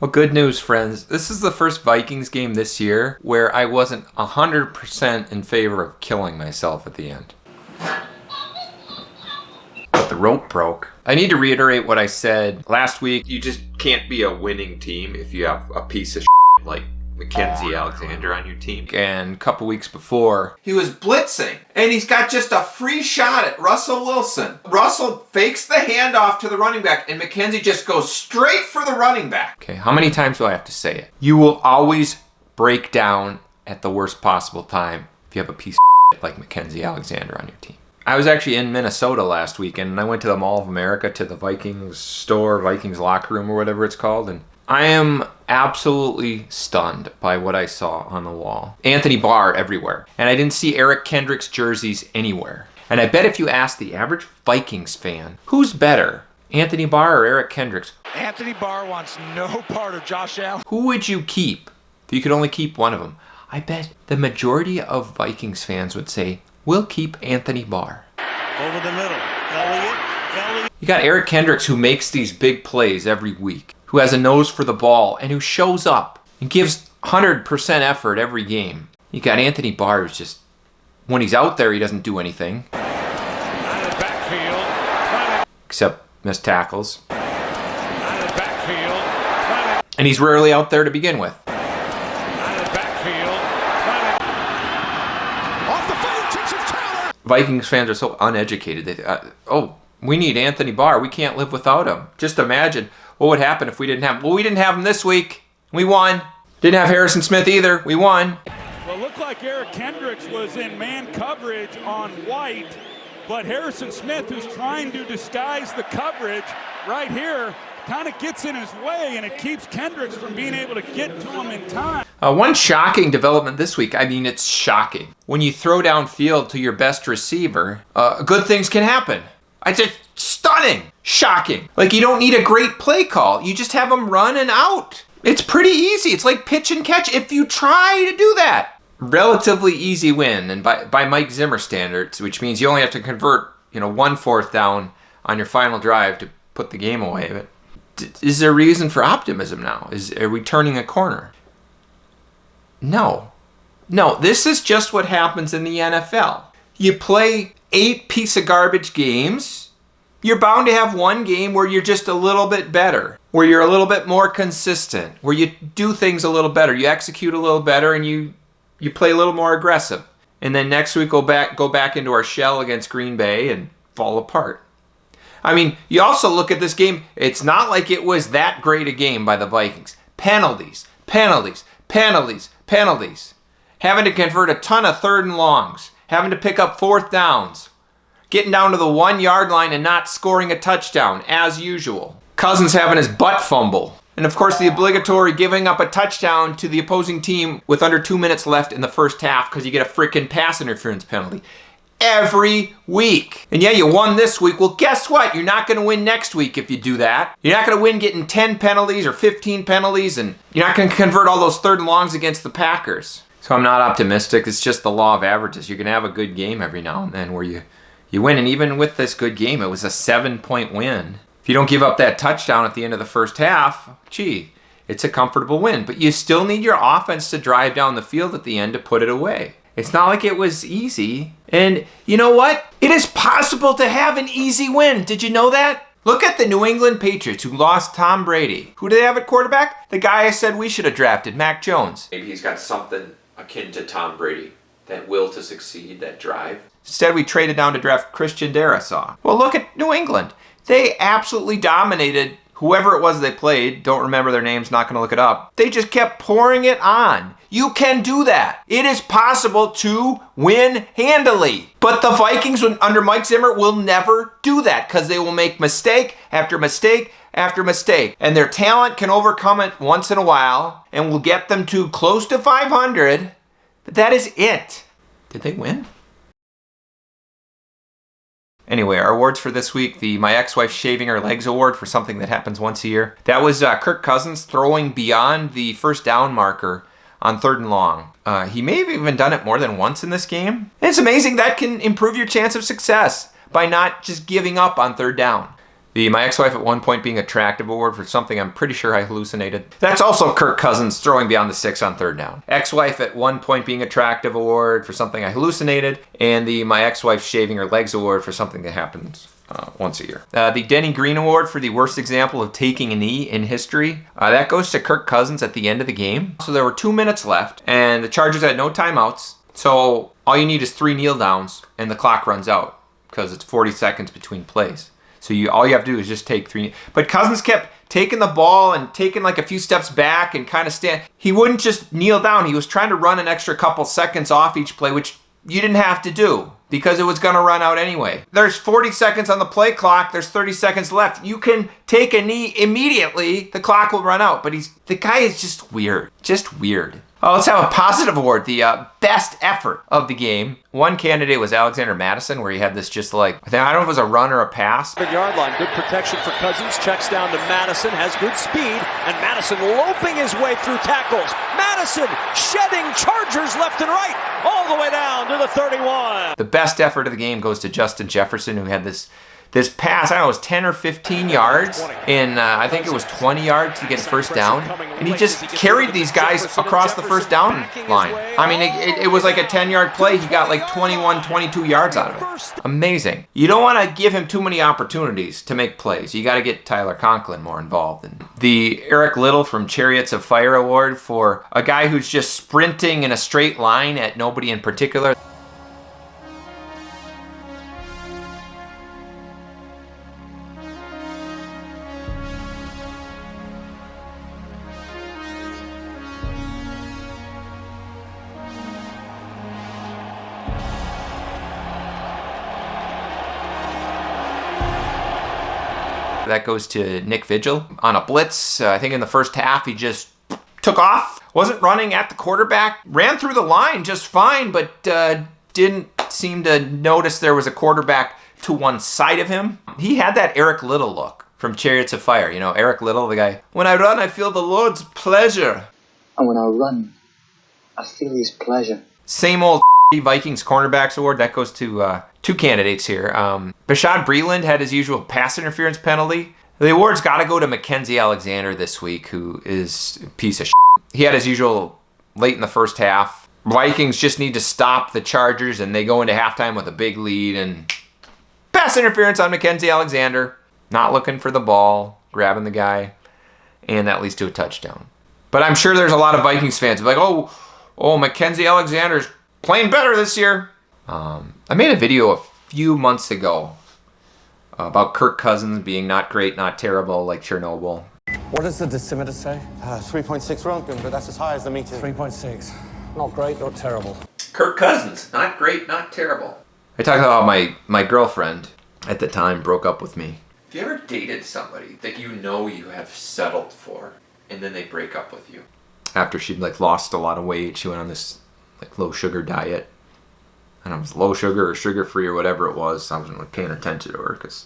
Well, good news, friends. This is the first Vikings game this year where I wasn't 100% in favor of killing myself at the end. But the rope broke. I need to reiterate what I said last week. You just can't be a winning team if you have a piece of shit like MacKenzie Alexander on your team. And a couple weeks before, he was blitzing, and he's got just a free shot at Russell Wilson. Russell fakes the handoff to the running back, and MacKenzie just goes straight for the running back. Okay, how many times do I have to say it? You will always break down at the worst possible time if you have a piece of shit like MacKenzie Alexander on your team. I was actually in Minnesota last weekend, and I went to the Mall of America, to the Vikings store, Vikings locker room, or whatever it's called, and I am absolutely stunned by what I saw on the wall. Anthony Barr everywhere. And I didn't see Eric Kendricks jerseys anywhere. And I bet if you ask the average Vikings fan, who's better, Anthony Barr or Eric Kendricks? Anthony Barr wants no part of Josh Allen. Who would you keep if you could only keep one of them? I bet the majority of Vikings fans would say, we'll keep Anthony Barr. Over the middle. Elliott. You got Eric Kendricks, who makes these big plays every week, who has a nose for the ball, and who shows up and gives 100% effort every game. You got Anthony Barr, who's just, when he's out there, he doesn't do anything. Out of the backfield. Except miss tackles. Out of the backfield. And he's rarely out there to begin with. Out of the backfield. Off the fingertips of Taylor. Vikings fans are so uneducated. They, we need Anthony Barr. We can't live without him. Just imagine what would happen if we didn't have him. Well, we didn't have him this week. We won. Didn't have Harrison Smith either. We won. Well, it looked like Eric Kendricks was in man coverage on White, but Harrison Smith, who's trying to disguise the coverage right here, kind of gets in his way, and it keeps Kendricks from being able to get to him in time. One shocking development this week, I mean, it's shocking. When you throw downfield to your best receiver, good things can happen. I'd say stunning, shocking. Like, you don't need a great play call. You just have them run and out. It's pretty easy. It's like pitch and catch if you try to do that. Relatively easy win, and by Mike Zimmer standards, which means you only have to convert, 1 4th down on your final drive to put the game away. But is there a reason for optimism now? Are we turning a corner? No, this is just what happens in the NFL. You play 8 piece of garbage games. You're bound to have one game where you're just a little bit better, where you're a little bit more consistent, where you do things a little better, you execute a little better, and you play a little more aggressive. And then next week go back into our shell against Green Bay and fall apart. I mean, you also look at this game, it's not like it was that great a game by the Vikings. Penalties. Having to convert a ton of 3rd and longs. Having to pick up 4th downs. Getting down to the 1 yard line and not scoring a touchdown, as usual. Cousins having his butt fumble. And of course the obligatory giving up a touchdown to the opposing team with under 2 minutes left in the first half because you get a freaking pass interference penalty. Every week. And yeah, you won this week. Well, guess what? You're not going to win next week if you do that. You're not going to win getting 10 penalties or 15 penalties, and you're not going to convert all those 3rd and longs against the Packers. So I'm not optimistic. It's just the law of averages. You're going to have a good game every now and then where you win. And even with this good game, it was a 7-point win. If you don't give up that touchdown at the end of the first half, it's a comfortable win. But you still need your offense to drive down the field at the end to put it away. It's not like it was easy. And you know what? It is possible to have an easy win. Did you know that? Look at the New England Patriots, who lost Tom Brady. Who do they have at quarterback? The guy I said we should have drafted, Mac Jones. Maybe he's got something akin to Tom Brady. That will to succeed, that drive. Instead, we traded down to draft Christian Darrisaw. Well, look at New England. They absolutely dominated whoever it was they played. Don't remember their names, not going to look it up. They just kept pouring it on. You can do that. It is possible to win handily. But the Vikings under Mike Zimmer will never do that because they will make mistake after mistake after mistake. And their talent can overcome it once in a while and will get them to close to 500. But that is it. Did they win? Anyway, our awards for this week, my ex-wife shaving her legs award for something that happens once a year. That was Kirk Cousins throwing beyond the 1st down marker on 3rd and long. He may have even done it more than once in this game. And it's amazing that can improve your chance of success by not just giving up on 3rd down. The My Ex-Wife at One Point Being Attractive award for something I'm pretty sure I hallucinated. That's also Kirk Cousins throwing beyond the 6 on 3rd down. Ex-Wife at One Point Being Attractive award for something I hallucinated. And the My Ex-Wife Shaving Her Legs award for something that happens once a year. The Denny Green award for the worst example of taking a knee in history. That goes to Kirk Cousins at the end of the game. So there were 2 minutes left and the Chargers had no timeouts. So all you need is 3 kneel downs and the clock runs out because it's 40 seconds between plays. So all you have to do is just take 3. But Cousins kept taking the ball and taking like a few steps back and kind of stand. He wouldn't just kneel down. He was trying to run an extra couple seconds off each play, which you didn't have to do because it was going to run out anyway. There's 40 seconds on the play clock. There's 30 seconds left. You can take a knee immediately. The clock will run out. But the guy is just weird. Just weird. Let's have a positive award, the best effort of the game. One candidate was Alexander Madison, where he had this just like, I don't know if it was a run or a pass. Yard line, good protection for Cousins, checks down to Madison, has good speed, and Madison loping his way through tackles. Madison shedding Chargers left and right, all the way down to the 31. The best effort of the game goes to Justin Jefferson, who had this pass, I don't know, it was 10 or 15 yards, and I think it was 20 yards to get a first down, and he just carried these guys across the first down line. I mean, it was like a 10-yard play. He got like 21, 22 yards out of it. Amazing. You don't want to give him too many opportunities to make plays. You got to get Tyler Conklin more involved. And the Eric Liddell from Chariots of Fire award for a guy who's just sprinting in a straight line at nobody in particular. That goes to Nick Vigil on a blitz. I think in the first half he just took off, wasn't running at the quarterback, ran through the line just fine, but didn't seem to notice there was a quarterback to one side of him. He had that Eric Liddell look from Chariots of Fire. You know, Eric Liddell, the guy, when I run, I feel the Lord's pleasure. And when I run, I feel his pleasure. Same old Vikings cornerbacks award. That goes to 2 candidates here. Bashaud Breeland had his usual pass interference penalty. The award's got to go to MacKenzie Alexander this week, who is a piece of shit. He had his usual late in the first half. Vikings just need to stop the Chargers, and they go into halftime with a big lead. And pass interference on MacKenzie Alexander. Not looking for the ball, grabbing the guy, and that leads to a touchdown. But I'm sure there's a lot of Vikings fans who are like, oh, MacKenzie Alexander's playing better this year. I made a video a few months ago about Kirk Cousins being not great, not terrible, like Chernobyl. What does the decimeter say? 3.6 Roentgen, but that's as high as the meter. 3.6. Not great, not terrible. Kirk Cousins, not great, not terrible. I talked about how my girlfriend at the time broke up with me. Have you ever dated somebody that you know you have settled for, and then they break up with you? After she'd like lost a lot of weight, she went on this like low sugar diet. And it was low sugar or sugar free or whatever it was. I wasn't really paying attention to her because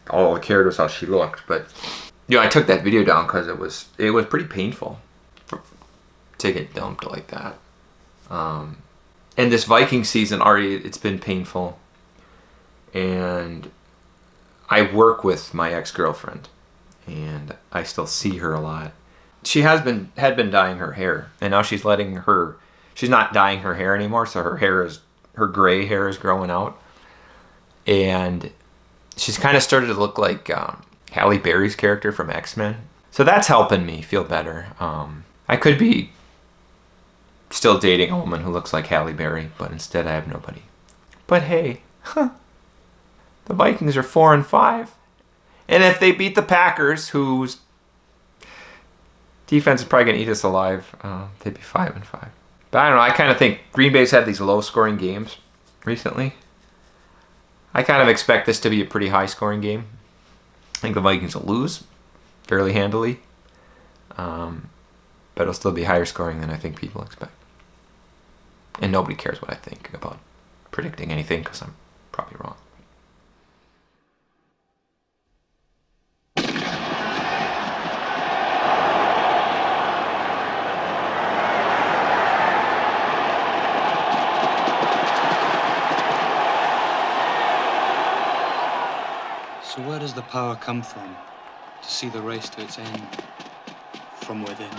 all I cared was how she looked. But I took that video down because it was pretty painful to get dumped like that. And this Viking season already, it's been painful. And I work with my ex-girlfriend, and I still see her a lot. She had been dyeing her hair, and now she's not dyeing her hair anymore, so her gray hair is growing out. And she's kind of started to look like Halle Berry's character from X-Men. So that's helping me feel better. I could be still dating a woman who looks like Halle Berry, but instead I have nobody. But hey, the Vikings are 4-5. And if they beat the Packers, whose defense is probably going to eat us alive, they'd be 5-5. But I don't know, I kind of think Green Bay's had these low-scoring games recently. I kind of expect this to be a pretty high-scoring game. I think the Vikings will lose fairly handily. But it'll still be higher scoring than I think people expect. And nobody cares what I think about predicting anything because I'm probably wrong. Where does the power come from to see the race to its end from within?